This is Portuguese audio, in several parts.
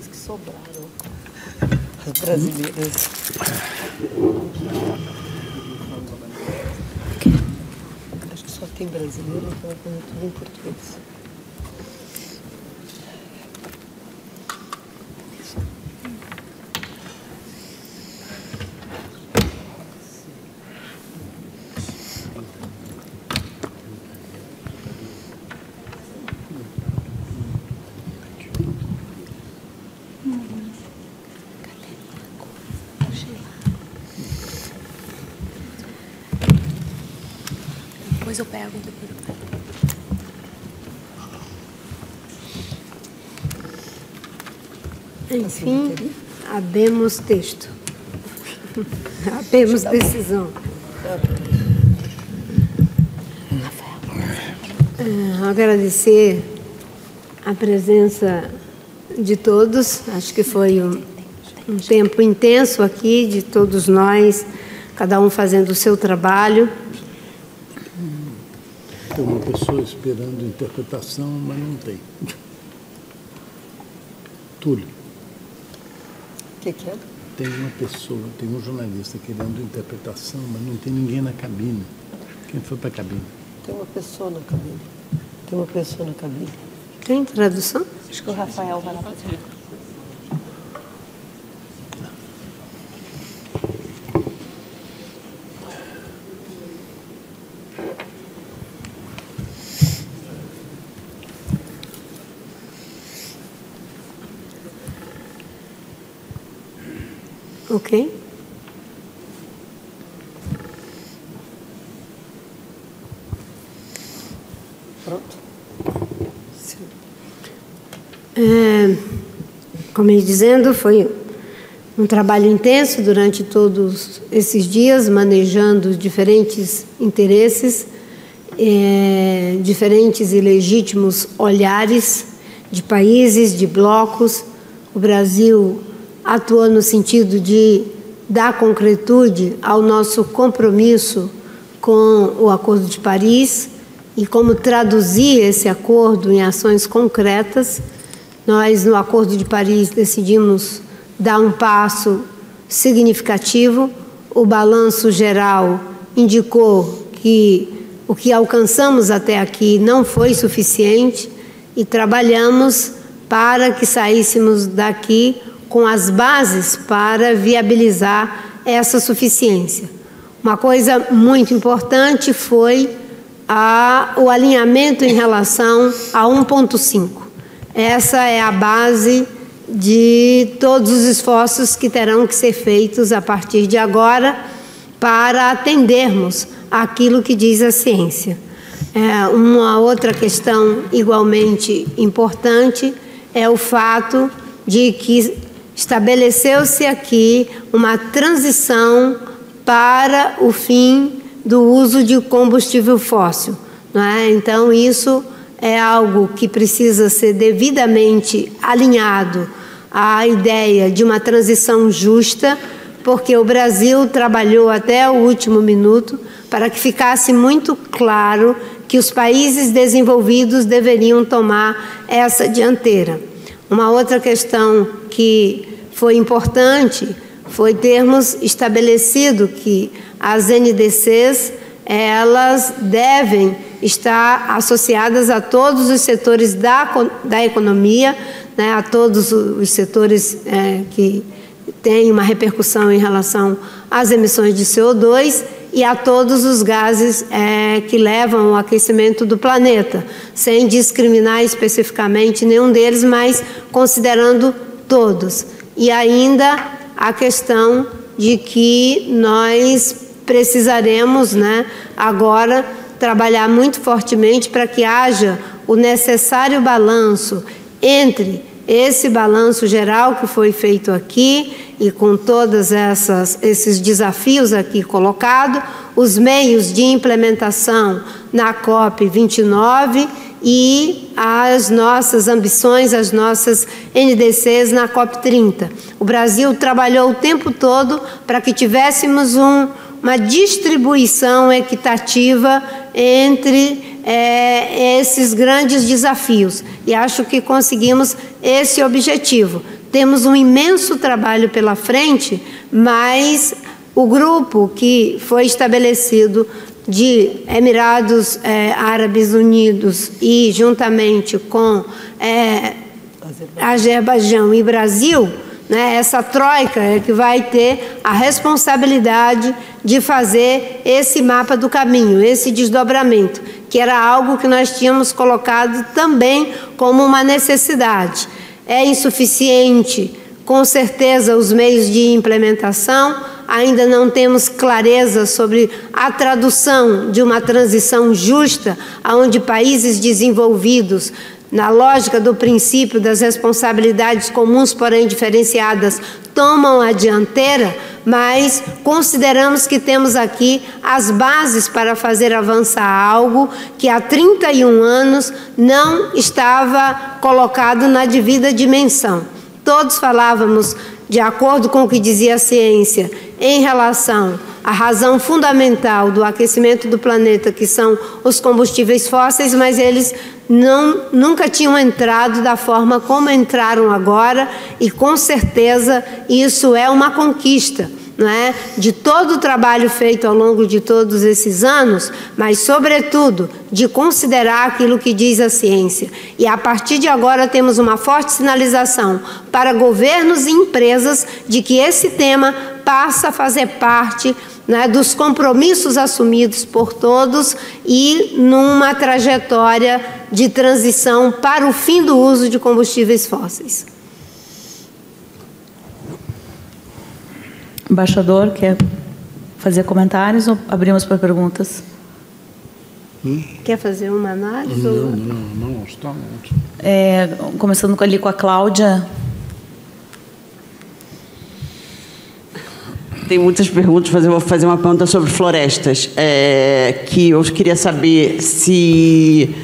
essas que sobraram. As brasileiras. Acho que só tem brasileiro, então é tudo em português. Depois eu pego, depois eu pego. Enfim, habemos texto. Habemos decisão. Agradecer a presença de todos. Acho que foi um tempo intenso aqui, de todos nós, cada um fazendo o seu trabalho. Tem uma pessoa esperando interpretação, mas não tem. Túlio. O que é? Tem uma pessoa, tem um jornalista querendo interpretação, mas não tem ninguém na cabine. Quem foi para a cabine? Tem uma pessoa na cabine. Tem uma pessoa na cabine. Tem tradução? Acho que o Rafael vai lá fazer. Ok. Pronto. Como eu ia dizendo, foi um trabalho intenso durante todos esses dias, manejando diferentes interesses, diferentes e legítimos olhares de países, de blocos. O Brasil atuou no sentido de dar concretude ao nosso compromisso com o Acordo de Paris e como traduzir esse acordo em ações concretas. Nós, no Acordo de Paris, decidimos dar um passo significativo. O balanço geral indicou que o que alcançamos até aqui não foi suficiente e trabalhamos para que saíssemos daqui com as bases para viabilizar essa suficiência. Uma coisa muito importante foi o alinhamento em relação a 1,5. Essa é a base de todos os esforços que terão que ser feitos a partir de agora para atendermos àquilo que diz a ciência. Uma outra questão igualmente importante é o fato de que estabeleceu-se aqui uma transição para o fim do uso de combustível fóssil, não é? Então, isso é algo que precisa ser devidamente alinhado à ideia de uma transição justa, porque o Brasil trabalhou até o último minuto para que ficasse muito claro que os países desenvolvidos deveriam tomar essa dianteira. Uma outra questão que foi importante foi termos estabelecido que as NDCs, elas devem estar associadas a todos os setores da economia, né, a todos os setores que têm uma repercussão em relação às emissões de CO2 e a todos os gases que levam ao aquecimento do planeta, sem discriminar especificamente nenhum deles, mas considerando todos. E ainda a questão de que nós precisaremos, né, agora trabalhar muito fortemente para que haja o necessário balanço entre esse balanço geral que foi feito aqui e com todos esses desafios aqui colocados, os meios de implementação na COP29 e as nossas ambições, as nossas NDCs na COP30. O Brasil trabalhou o tempo todo para que tivéssemos uma distribuição equitativa entre esses grandes desafios. E acho que conseguimos esse objetivo. Temos um imenso trabalho pela frente, mas o grupo que foi estabelecido de Emirados Árabes Unidos e juntamente com Azerbaijão e Brasil, né, essa troika é que vai ter a responsabilidade de fazer esse mapa do caminho, esse desdobramento, que era algo que nós tínhamos colocado também como uma necessidade. É insuficiente, com certeza, os meios de implementação, ainda não temos clareza sobre a tradução de uma transição justa, onde países desenvolvidos, na lógica do princípio das responsabilidades comuns, porém diferenciadas, tomam a dianteira, mas consideramos que temos aqui as bases para fazer avançar algo que há 31 anos não estava colocado na devida dimensão. Todos falávamos, de acordo com o que dizia a ciência, em relação à razão fundamental do aquecimento do planeta, que são os combustíveis fósseis, mas eles nunca tinham entrado da forma como entraram agora, e com certeza isso é uma conquista, não é? De todo o trabalho feito ao longo de todos esses anos, mas sobretudo de considerar aquilo que diz a ciência. E a partir de agora temos uma forte sinalização para governos e empresas de que esse tema passa a fazer parte, né, dos compromissos assumidos por todos e numa trajetória de transição para o fim do uso de combustíveis fósseis. Embaixador, quer fazer comentários ou abrimos para perguntas? Quer fazer uma análise? Não, está. Começando ali com a Cláudia. Tem muitas perguntas, mas eu vou fazer uma pergunta sobre florestas, que eu queria saber se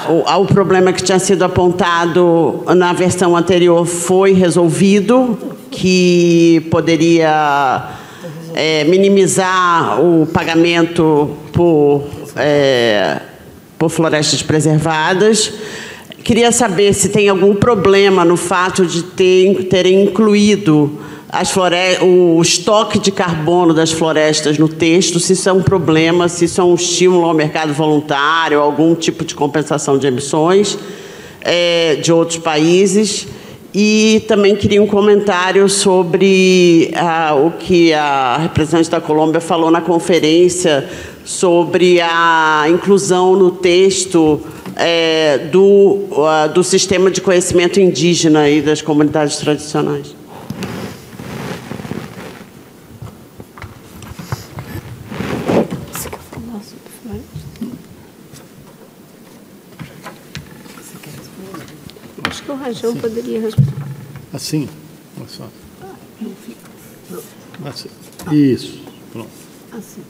o problema que tinha sido apontado na versão anterior foi resolvido, que poderia minimizar o pagamento por florestas preservadas. Queria saber se tem algum problema no fato de terem incluído o estoque de carbono das florestas no texto, se isso é um problema, se isso é um estímulo ao mercado voluntário, algum tipo de compensação de emissões de outros países. E também queria um comentário sobre o que a representante da Colômbia falou na conferência sobre a inclusão no texto do sistema de conhecimento indígena e das comunidades tradicionais. Acho que o Rajão poderia responder. Assim? Assim. Isso. Pronto. Assim.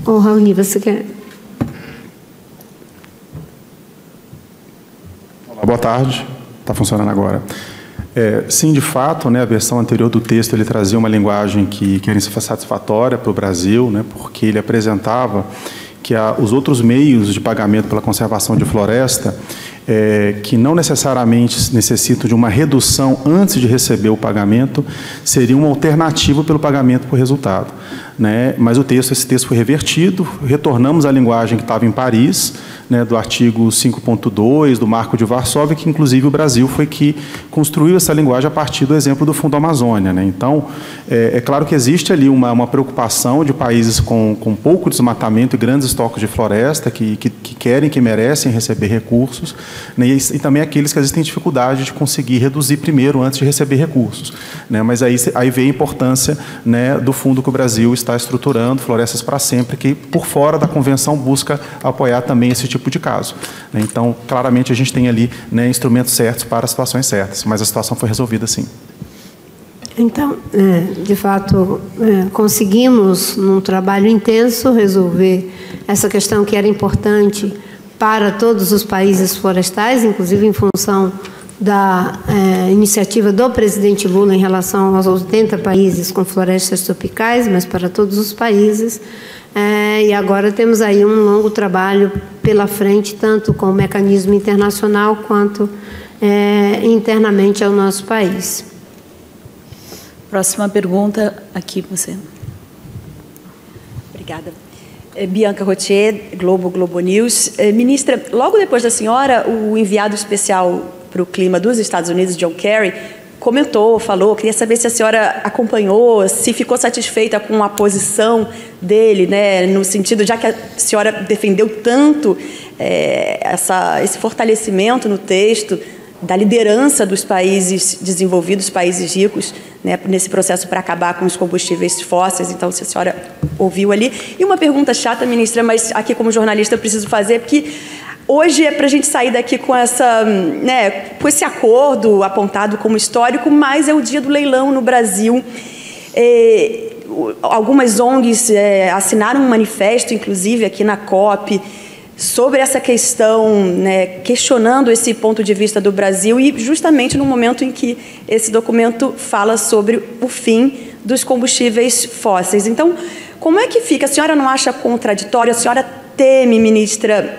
Ô, Raoni, você quer? Olá, boa tarde. Está funcionando agora. Sim, de fato, né, a versão anterior do texto ele trazia uma linguagem que era satisfatória para o Brasil, né, porque ele apresentava que os outros meios de pagamento pela conservação de floresta, que não necessariamente necessitam de uma redução antes de receber o pagamento, seria uma alternativa pelo pagamento por resultado, né? Mas esse texto foi revertido, retornamos à linguagem que estava em Paris, né, do artigo 5.2 do Marco de Varsóvia, que inclusive o Brasil foi que construiu essa linguagem a partir do exemplo do Fundo Amazônia, né? Então, é claro que existe ali uma preocupação de países com pouco desmatamento e grandes estoques de floresta, que querem, que merecem receber recursos, né, e também aqueles que às vezes têm dificuldade de conseguir reduzir primeiro antes de receber recursos, né? Mas aí vem a importância, né, do fundo que o Brasil está estruturando, Florestas para Sempre, que por fora da convenção busca apoiar também esse tipo de caso, né? Então, claramente a gente tem ali, né, instrumentos certos para as situações certas, mas a situação foi resolvida sim. Então, de fato, conseguimos, num trabalho intenso, resolver essa questão que era importante para todos os países florestais, inclusive em função da iniciativa do presidente Lula em relação aos 80 países com florestas tropicais, mas para todos os países. E agora temos aí um longo trabalho pela frente, tanto com o mecanismo internacional quanto internamente ao nosso país. Próxima pergunta, aqui você. Obrigada. Bianca Rotier, Globo News. Ministra, logo depois da senhora, o enviado especial para o clima dos Estados Unidos, John Kerry, comentou, falou, queria saber se a senhora acompanhou, se ficou satisfeita com a posição dele, né, no sentido, já que a senhora defendeu tanto esse fortalecimento no texto da liderança dos países desenvolvidos, países ricos, né, nesse processo para acabar com os combustíveis fósseis. Então, se a senhora ouviu ali. E uma pergunta chata, ministra, mas aqui como jornalista eu preciso fazer, porque hoje é para a gente sair daqui com com esse acordo apontado como histórico, mas é o dia do leilão no Brasil. Algumas ONGs assinaram um manifesto, inclusive aqui na COP, sobre essa questão, né, questionando esse ponto de vista do Brasil, e justamente no momento em que esse documento fala sobre o fim dos combustíveis fósseis. Então, como é que fica? A senhora não acha contraditório? A senhora teme, ministra,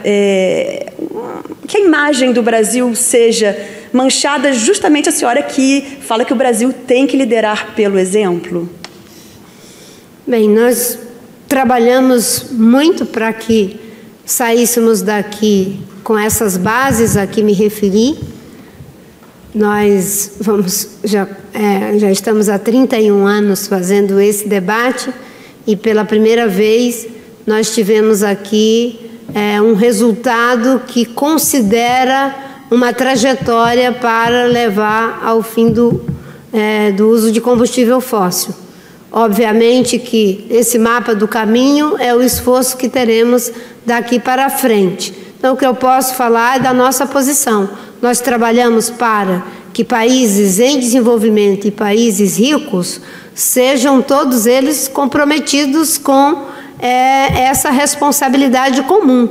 que a imagem do Brasil seja manchada, justamente a senhora que fala que o Brasil tem que liderar pelo exemplo? Bem, nós trabalhamos muito para que saíssemos daqui com essas bases a que me referi. Nós já estamos há 31 anos fazendo esse debate e pela primeira vez nós tivemos aqui um resultado que considera uma trajetória para levar ao fim do uso de combustível fóssil. Obviamente que esse mapa do caminho é o esforço que teremos daqui para frente. Então, o que eu posso falar é da nossa posição. Nós trabalhamos para que países em desenvolvimento e países ricos sejam todos eles comprometidos com essa responsabilidade comum.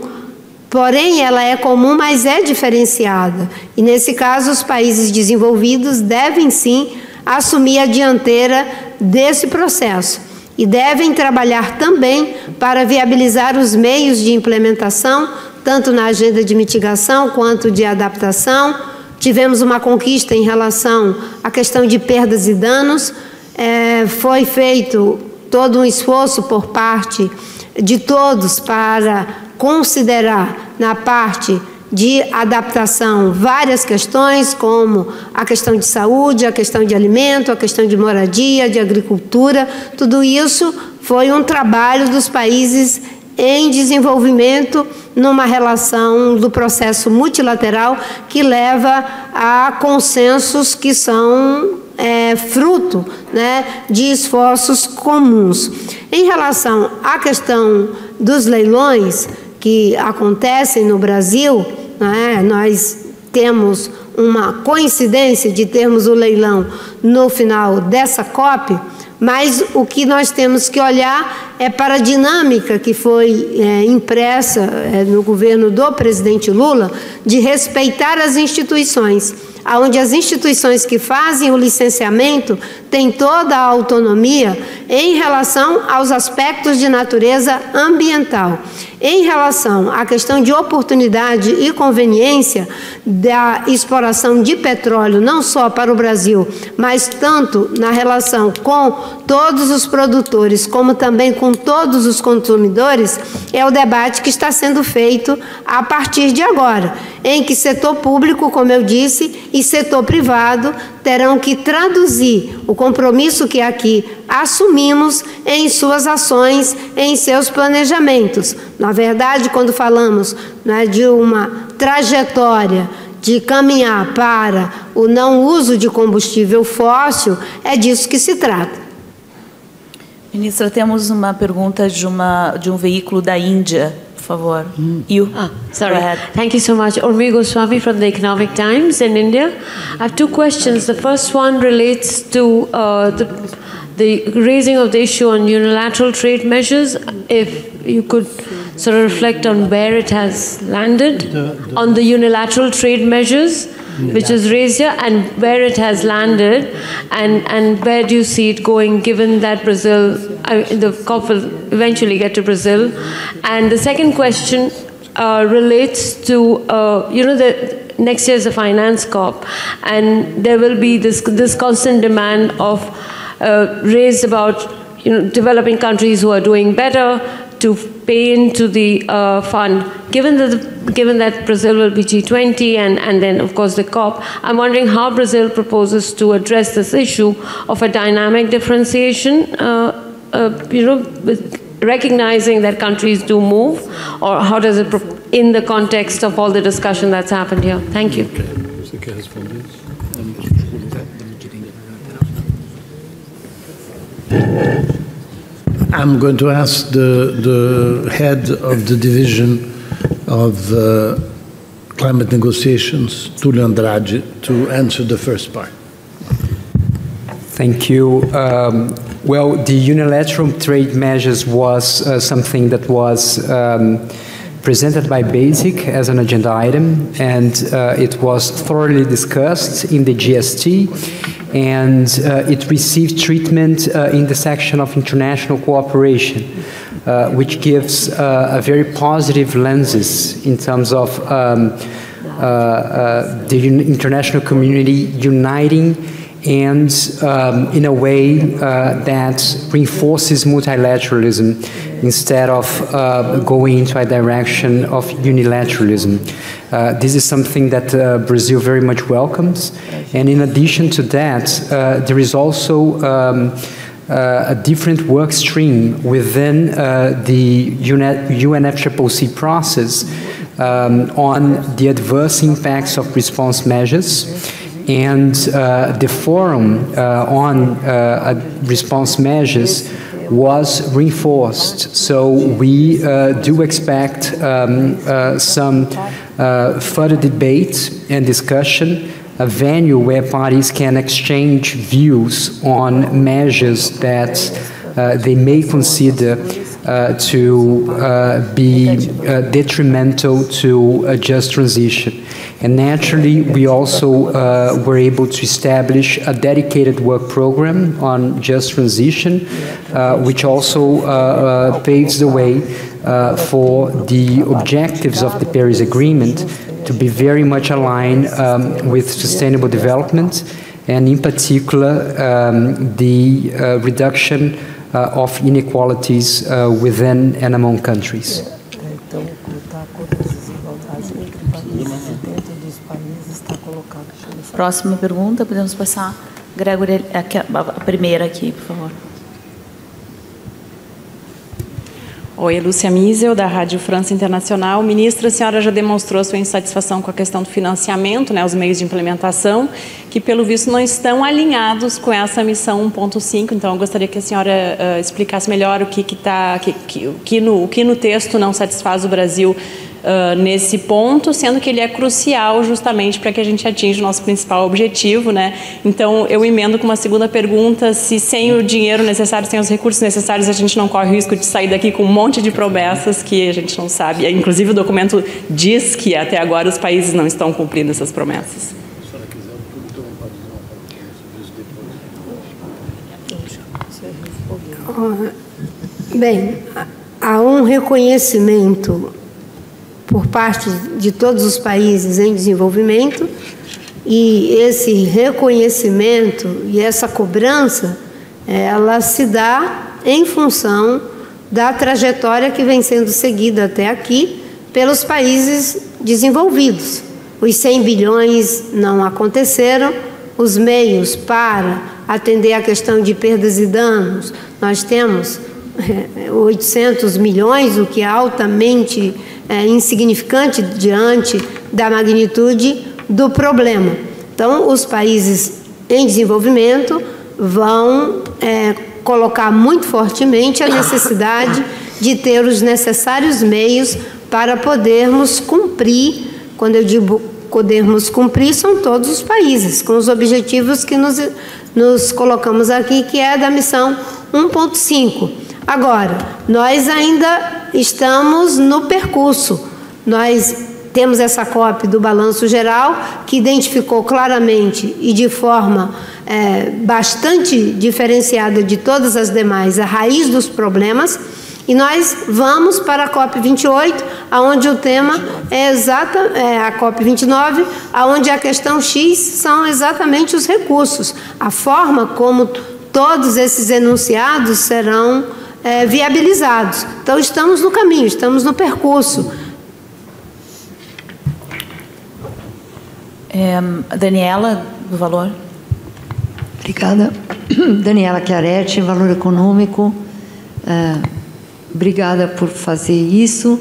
Porém, ela é comum, mas é diferenciada. E, nesse caso, os países desenvolvidos devem, sim, assumir a dianteira desse processo e devem trabalhar também para viabilizar os meios de implementação, tanto na agenda de mitigação quanto de adaptação. Tivemos uma conquista em relação à questão de perdas e danos, foi feito todo um esforço por parte de todos para considerar na parte de adaptação várias questões, como a questão de saúde, a questão de alimento, a questão de moradia, de agricultura. Tudo isso foi um trabalho dos países em desenvolvimento numa relação do processo multilateral que leva a consensos que são fruto, né, de esforços comuns. Em relação à questão dos leilões que acontecem no Brasil, né, nós temos uma coincidência de termos o leilão no final dessa COP, mas o que nós temos que olhar é para a dinâmica que foi impressa no governo do presidente Lula de respeitar as instituições, onde as instituições que fazem o licenciamento têm toda a autonomia em relação aos aspectos de natureza ambiental. Em relação à questão de oportunidade e conveniência da exploração de petróleo, não só para o Brasil, mas tanto na relação com todos os produtores, como também com todos os consumidores, é o debate que está sendo feito a partir de agora, em que setor público, como eu disse, e setor privado terão que traduzir o compromisso que aqui assumimos em suas ações, em seus planejamentos. Na verdade, quando falamos, né, de uma trajetória de caminhar para o não uso de combustível fóssil, é disso que se trata. Ministra, temos uma pergunta de um veículo da Índia, por favor. You. Sorry. Go ahead. Thank you so much. Urmi Goswami from the Economic Times in India. I have two questions. The first one relates to the raising of the issue on unilateral trade measures. If you could sort of reflect on where it has landed, on the unilateral trade measures, which is raised here, and where it has landed, and where do you see it going, given that Brazil, the COP will eventually get to Brazil. And the second question relates to, next year is the finance COP, and there will be this constant demand of raised about developing countries who are doing better to pay into the fund. Given that Brazil will be G20 and then of course the COP, I'm wondering how Brazil proposes to address this issue of a dynamic differentiation, with recognizing that countries do move, or how does it, in the context of all the discussion that's happened here? Thank you. Você quer responder isso? I'm going to ask the head of the division of climate negotiations, Túlio Andrade, to answer the first part. Thank you. Well, the unilateral trade measures was something that was presented by BASIC as an agenda item, and it was thoroughly discussed in the GST, and it received treatment in the section of international cooperation, which gives a very positive lenses in terms of the international community uniting and in a way that reinforces multilateralism instead of going into a direction of unilateralism. This is something that Brazil very much welcomes. And in addition to that, there is also a different work stream within the UNFCCC process on the adverse impacts of response measures. And the forum on response measures was reinforced. So we do expect some further debate and discussion, a venue where parties can exchange views on measures that they may consider to be detrimental to a just transition. And naturally, we also were able to establish a dedicated work program on just transition, which also paves the way for the objectives of the Paris Agreement to be very much aligned with sustainable development, and in particular, the reduction of inequalities within and among countries. Próxima pergunta, podemos passar. Gregory, a primeira aqui, por favor. Oi, Lúcia Miesel, da Rádio França Internacional. Ministra, a senhora já demonstrou sua insatisfação com a questão do financiamento, né, os meios de implementação, que pelo visto não estão alinhados com essa missão 1.5, então eu gostaria que a senhora explicasse melhor o que no texto não satisfaz o Brasil nesse ponto, sendo que ele é crucial justamente para que a gente atinja o nosso principal objetivo, né? Então, eu emendo com uma segunda pergunta, se sem o dinheiro necessário, sem os recursos necessários, a gente não corre o risco de sair daqui com um monte de promessas que a gente não sabe. Inclusive, o documento diz que até agora os países não estão cumprindo essas promessas. Bem, há um reconhecimento por parte de todos os países em desenvolvimento, e esse reconhecimento e essa cobrança, ela se dá em função da trajetória que vem sendo seguida até aqui pelos países desenvolvidos. Os 100 bilhões não aconteceram, os meios para atender a questão de perdas e danos, nós temos 800 milhões, o que é altamente insignificante diante da magnitude do problema. Então, os países em desenvolvimento vão colocar muito fortemente a necessidade de ter os necessários meios para podermos cumprir. Quando eu digo podermos cumprir, são todos os países, com os objetivos que nos colocamos aqui, que é da missão 1.5. Agora, nós ainda estamos no percurso. Nós temos essa cópia do Balanço Geral, que identificou claramente e de forma bastante diferenciada de todas as demais a raiz dos problemas, E nós vamos para a COP28, onde o tema é a COP29, onde a questão X são exatamente os recursos, a forma como todos esses enunciados serão viabilizados. Então, estamos no caminho, estamos no percurso. Daniela, do Valor. Obrigada. Daniela Chiaretti, Valor Econômico. Obrigada por fazer isso.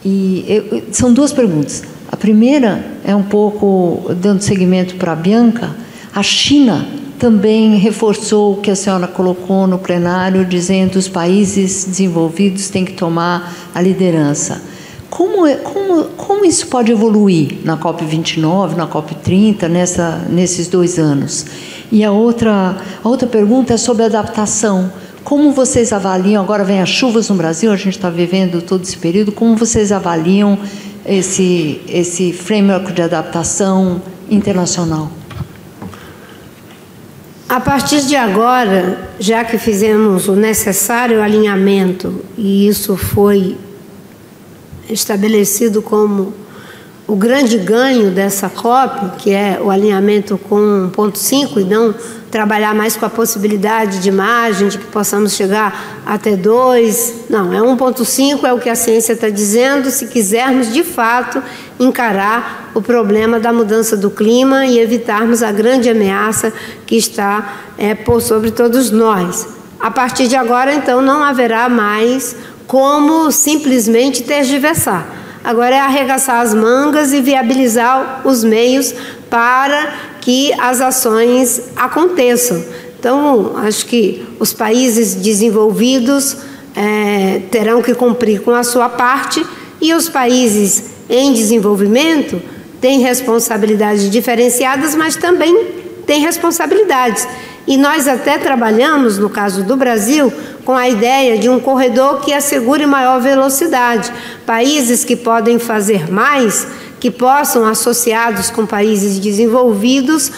E são duas perguntas. A primeira é um pouco dando seguimento para a Bianca. A China também reforçou o que a senhora colocou no plenário, dizendo que os países desenvolvidos têm que tomar a liderança. Como isso pode evoluir na COP29, na COP30, nesses 2 anos? E a outra pergunta é sobre adaptação. Como vocês avaliam, agora vem as chuvas no Brasil, a gente está vivendo todo esse período, como vocês avaliam esse framework de adaptação internacional? A partir de agora, já que fizemos o necessário alinhamento, e isso foi estabelecido como o grande ganho dessa COP, que é o alinhamento com 1,5 e não trabalhar mais com a possibilidade de margem, de que possamos chegar até 2. Não, é 1,5, é o que a ciência está dizendo, se quisermos, de fato, encarar o problema da mudança do clima e evitarmos a grande ameaça que está por sobre todos nós. A partir de agora, então, não haverá mais como simplesmente tergiversar. Agora é arregaçar as mangas e viabilizar os meios para que as ações aconteçam. Então, acho que os países desenvolvidos terão que cumprir com a sua parte e os países em desenvolvimento têm responsabilidades diferenciadas, mas também têm responsabilidades. E nós até trabalhamos, no caso do Brasil, com a ideia de um corredor que assegure maior velocidade. Países que podem fazer mais, que possam, associados com países desenvolvidos,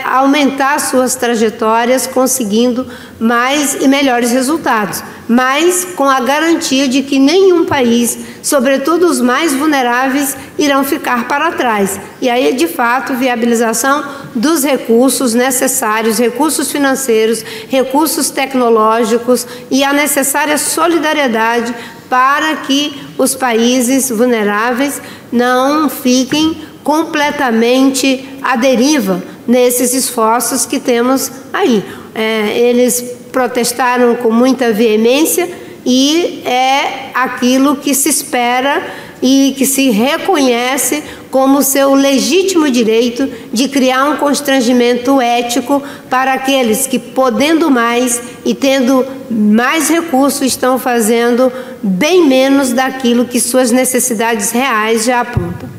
aumentar suas trajetórias, conseguindo mais e melhores resultados, mas com a garantia de que nenhum país, sobretudo os mais vulneráveis, irão ficar para trás. E aí, de fato, viabilização dos recursos necessários, recursos financeiros, recursos tecnológicos e a necessária solidariedade para que os países vulneráveis não fiquem completamente à deriva nesses esforços que temos aí. Eles protestaram com muita veemência e é aquilo que se espera e que se reconhece como seu legítimo direito de criar um constrangimento ético para aqueles que, podendo mais e tendo mais recursos, estão fazendo bem menos daquilo que suas necessidades reais já apontam.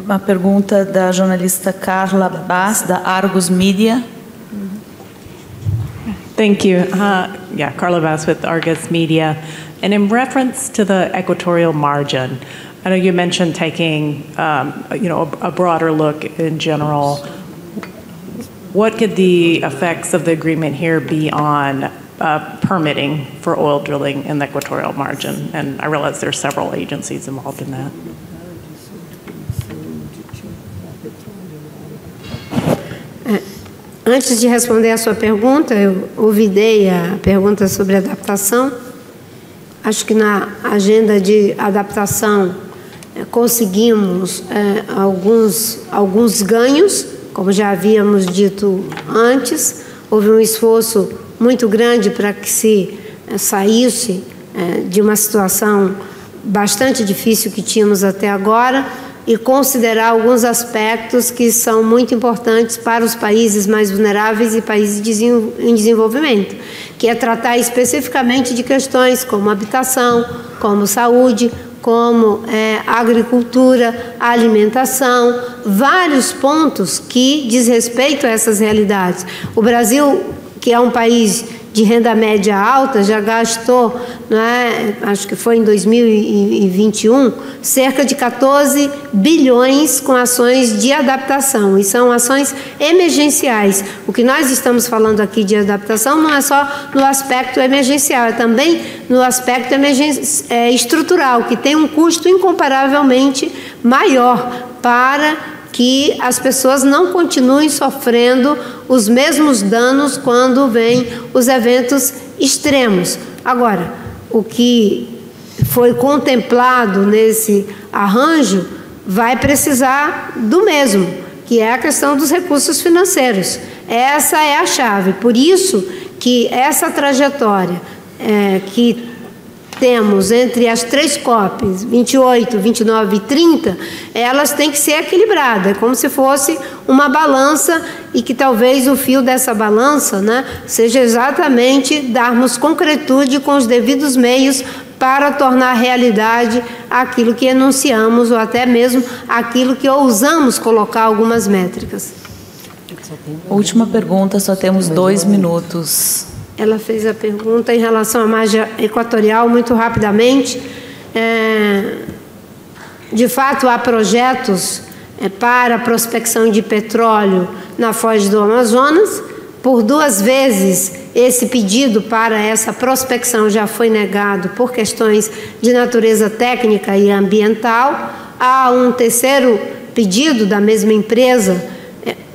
Uma pergunta da jornalista Carla Bass, da Argus Media. Thank you. Carla Bass with Argus Media. And in reference to the equatorial margin, I know you mentioned taking, a broader look in general. What could the effects of the agreement here be on permitting for oil drilling in the equatorial margin? And I realize there's several agencies involved in that. Antes de responder a sua pergunta, eu ouvidei a pergunta sobre adaptação. Acho que na agenda de adaptação conseguimos alguns ganhos, como já havíamos dito antes. Houve um esforço muito grande para que se saísse de uma situação bastante difícil que tínhamos até agora e considerar alguns aspectos que são muito importantes para os países mais vulneráveis e países em desenvolvimento, que é tratar especificamente de questões como habitação, como saúde, como agricultura, alimentação, vários pontos que diz respeito a essas realidades. O Brasil, que é um país de renda média alta já gastou, não é, acho que foi em 2021, cerca de 14 bilhões com ações de adaptação, e são ações emergenciais. O que nós estamos falando aqui de adaptação não é só no aspecto emergencial, é também no aspecto estrutural, que tem um custo incomparavelmente maior para que as pessoas não continuem sofrendo os mesmos danos quando vêm os eventos extremos. Agora, o que foi contemplado nesse arranjo vai precisar do mesmo, que é a questão dos recursos financeiros. Essa é a chave. Por isso que essa trajetória que temos entre as 3 COPs, 28, 29 e 30, elas têm que ser equilibradas, é como se fosse uma balança, e que talvez o fio dessa balança, né, seja exatamente darmos concretude com os devidos meios para tornar realidade aquilo que enunciamos, ou até mesmo aquilo que ousamos colocar algumas métricas. Última pergunta, só temos 2 minutos. Ela fez a pergunta em relação à margem equatorial, muito rapidamente. De fato, há projetos para prospecção de petróleo na foz do Amazonas. Por 2 vezes, esse pedido para essa prospecção já foi negado por questões de natureza técnica e ambiental. Há um 3º pedido da mesma empresa,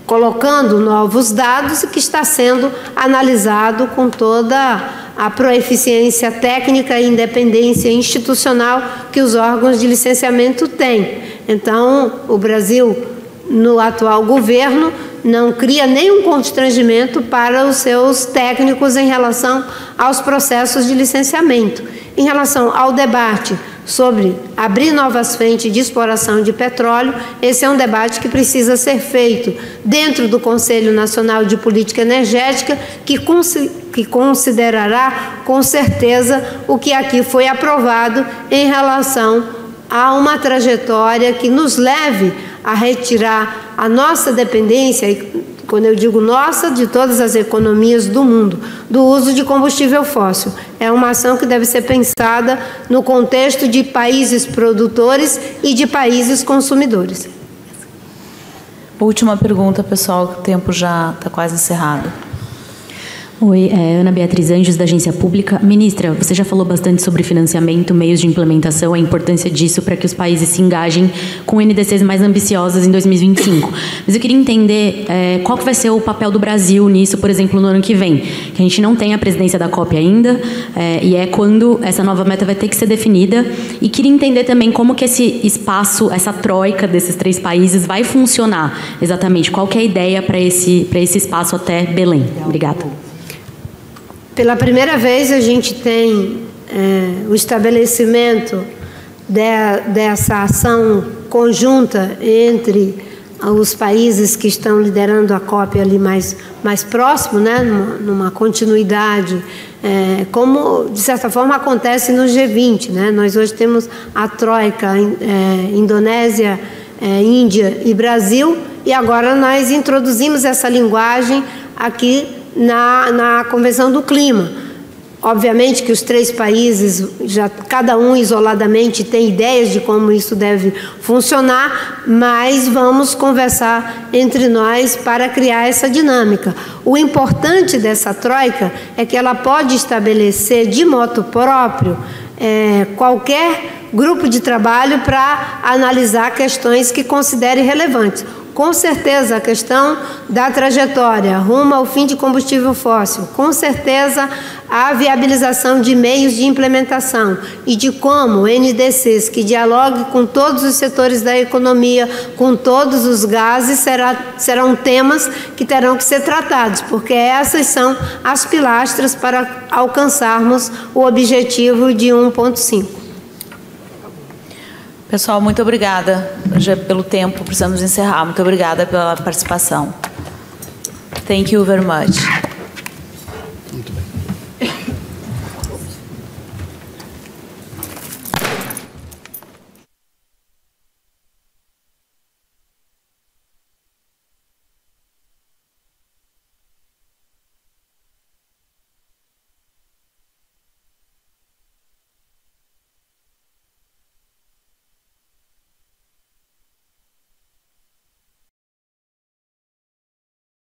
colocando novos dados, que está sendo analisado com toda a proeficiência técnica e independência institucional que os órgãos de licenciamento têm. Então, o Brasil, no atual governo, não cria nenhum constrangimento para os seus técnicos em relação aos processos de licenciamento. Em relação ao debate sobre abrir novas frentes de exploração de petróleo, esse é um debate que precisa ser feito dentro do Conselho Nacional de Política Energética, que considerará com certeza o que aqui foi aprovado em relação a uma trajetória que nos leve a retirar a nossa dependência, e quando eu digo nossa, de todas as economias do mundo, do uso de combustível fóssil. É uma ação que deve ser pensada no contexto de países produtores e de países consumidores. Última pergunta, pessoal, o tempo já está quase encerrado. Oi, Ana Beatriz Anjos, da Agência Pública. Ministra, você já falou bastante sobre financiamento, meios de implementação, a importância disso para que os países se engajem com NDCs mais ambiciosas em 2025. Mas eu queria entender qual que vai ser o papel do Brasil nisso, por exemplo, no ano que vem. Que a gente não tem a presidência da COP ainda, e é quando essa nova meta vai ter que ser definida. E queria entender também como que esse espaço, essa troika desses 3 países vai funcionar exatamente. Qual que é a ideia para esse espaço até Belém? Obrigada. Pela primeira vez, a gente tem o estabelecimento dessa ação conjunta entre os países que estão liderando a COP ali mais próximo, né, numa continuidade, como, de certa forma, acontece no G20. Né? Nós hoje temos a troika, Indonésia, Índia e Brasil, e agora nós introduzimos essa linguagem aqui na Convenção do Clima. Obviamente que os 3 países, já cada um isoladamente, tem ideias de como isso deve funcionar, mas vamos conversar entre nós para criar essa dinâmica. O importante dessa troika é que ela pode estabelecer de motu próprio qualquer grupo de trabalho para analisar questões que considere relevantes. Com certeza, a questão da trajetória rumo ao fim de combustível fóssil, com certeza a viabilização de meios de implementação e de como NDCs que dialoguem com todos os setores da economia, com todos os gases, serão temas que terão que ser tratados, porque essas são as pilastras para alcançarmos o objetivo de 1,5. Pessoal, muito obrigada pelo tempo, precisamos encerrar. Muito obrigada pela participação. Thank you very much.